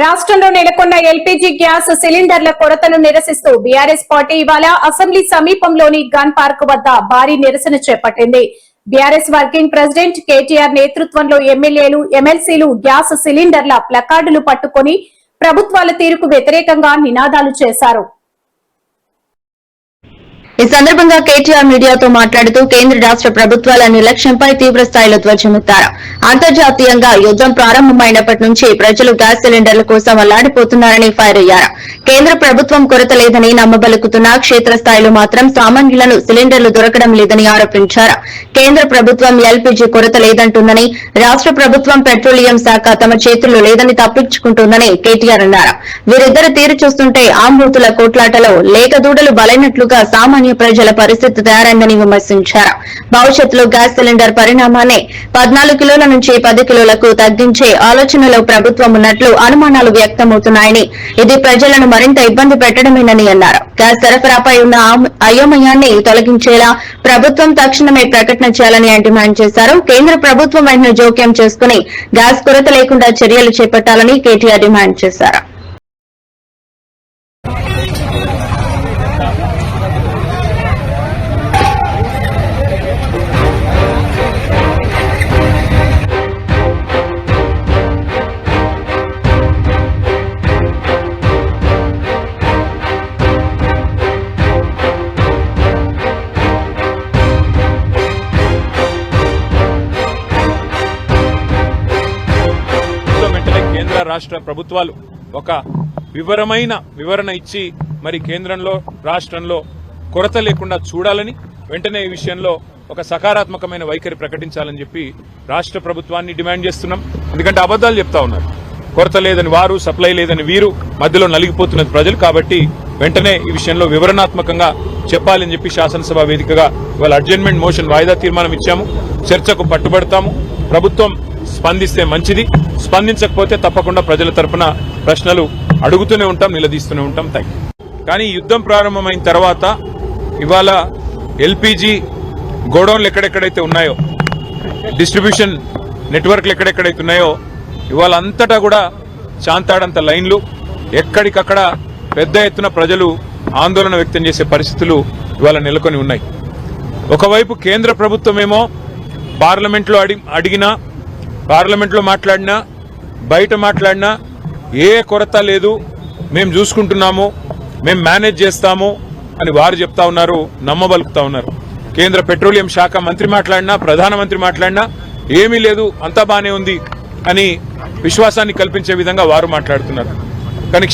రాష్ట్రంలో నెలకొన్న LPG gas సిలిండర్ల కొరతను నిరసిస్తూ బీఆర్ఎస్ పార్టీ ఇవాళ అసెంబ్లీ సమీపంలోని గన్ పార్క్ వద్ద భారీ నిరసన చేపట్టింది. బీఆర్ఎస్ వర్కింగ్ ప్రెసిడెంట్ కేటీఆర్ నేతృత్వంలో ఎమ్మెల్యేలు, ఎమ్మెల్సీలు గ్యాస్ సిలిండర్ల ప్లకార్డులు పట్టుకుని ప్రభుత్వాల తీరుకు వ్యతిరేకంగా నినాదాలు చేశారు. ఈ సందర్భంగా కేటీఆర్ మీడియాతో మాట్లాడుతూ కేంద్ర రాష్ట్ర ప్రభుత్వాల నిర్లక్ష్యంపై తీవ్ర స్థాయిలో ధ్వజమెత్తారు. అంతర్జాతీయంగా యుద్దం ప్రారంభమైనప్పటి నుంచి ప్రజలు గ్యాస్ సిలిండర్ల కోసం అల్లాడిపోతున్నారని ఫైర్ అయ్యారు. కేంద్ర ప్రభుత్వం కొరత లేదని నమ్మబలుకుతున్న క్షేత్రస్థాయిలో మాత్రం సామాన్యులను సిలిండర్లు దొరకడం లేదని ఆరోపించారు. కేంద్ర ప్రభుత్వం ఎల్పీజీ కొరత లేదంటుందని, రాష్ట్ర ప్రభుత్వం పెట్రోలియం శాఖ తమ చేతుల్లో లేదని తప్పించుకుంటోందని కేటీఆర్ అన్నారు. వీరిద్దరు తీరు చూస్తుంటే ఆంబూతుల కోట్లాటలో లేకదూడలు బలైనట్లుగా సామాన్య ప్రజల పరిస్థితి తయారైందని విమర్శించారు. భవిష్యత్తులో గ్యాస్ సిలిండర్ పరిణామాన్ని 14 కిలోల నుంచి 10 కిలోలకు తగ్గించే ఆలోచనలో ప్రభుత్వం ఉన్నట్లు అనుమానాలు వ్యక్తమవుతున్నాయని, ఇది ప్రజలను మరింత ఇబ్బంది పెట్టడమేనని అన్నారు. గ్యాస్ సరఫరాపై ఉన్న అయోమయాన్ని తొలగించేలా ప్రభుత్వం తక్షణమే ప్రకటన చేయాలని డిమాండ్ చేశారు. కేంద్ర ప్రభుత్వం వెంటనే జోక్యం చేసుకుని గ్యాస్ కొరత లేకుండా చర్యలు చేపట్టాలని కేటీఆర్ డిమాండ్ చేశారు. రాష్ట్ర ప్రభుత్వాలు ఒక వివరణ ఇచ్చి మరి కేంద్రంలో రాష్ట్రంలో కొరత లేకుండా చూడాలని, వెంటనే ఈ విషయంలో ఒక సకారాత్మకమైన వైఖరి ప్రకటించాలని చెప్పి రాష్ట్ర ప్రభుత్వాన్ని డిమాండ్ చేస్తున్నాం. ఎందుకంటే అబద్దాలు చెప్తా ఉన్నారు. కొరత లేదని వారు, సప్లై లేదని వీరు, మధ్యలో నలిగిపోతున్నది ప్రజలు. కాబట్టి వెంటనే ఈ విషయంలో వివరణాత్మకంగా చెప్పాలని చెప్పి శాసనసభ వేదికగా ఇవాళ అడ్జర్న్మెంట్ మోషన్ వాయిదా తీర్మానం ఇచ్చాము. చర్చకు పట్టుబడతాము. ప్రభుత్వం స్పందిస్తే మంచిది, స్పందించకపోతే తప్పకుండా ప్రజల తరపున ప్రశ్నలు అడుగుతూనే ఉంటాం, నిలదీస్తూనే ఉంటాం. కానీ యుద్ధం ప్రారంభమైన తర్వాత ఇవాళ ఎల్పీజీ గోడౌన్లు ఎక్కడెక్కడైతే ఉన్నాయో, డిస్ట్రిబ్యూషన్ నెట్వర్క్లు ఎక్కడెక్కడైతే ఉన్నాయో, ఇవాళ అంతటా కూడా చాంతాడంత లైన్లు, ఎక్కడికక్కడ పెద్ద ఎత్తున ప్రజలు ఆందోళన వ్యక్తం చేసే పరిస్థితులు ఇవాళ నెలకొని ఉన్నాయి. ఒకవైపు కేంద్ర ప్రభుత్వమేమో పార్లమెంట్లో అడిగినా, పార్లమెంట్లో మాట్లాడినా, బయట మాట్లాడినా ఏ కొరత లేదు, మేము చూసుకుంటున్నాము, మేము మేనేజ్ చేస్తాము అని వారు చెప్తా ఉన్నారు, నమ్మబలుకుతా ఉన్నారు. కేంద్ర పెట్రోలియం శాఖ మంత్రి మాట్లాడినా, ప్రధానమంత్రి మాట్లాడినా ఏమీ లేదు, అంతా బానే ఉంది అని విశ్వాసాన్ని కల్పించే విధంగా వారు మాట్లాడుతున్నారు. కానీ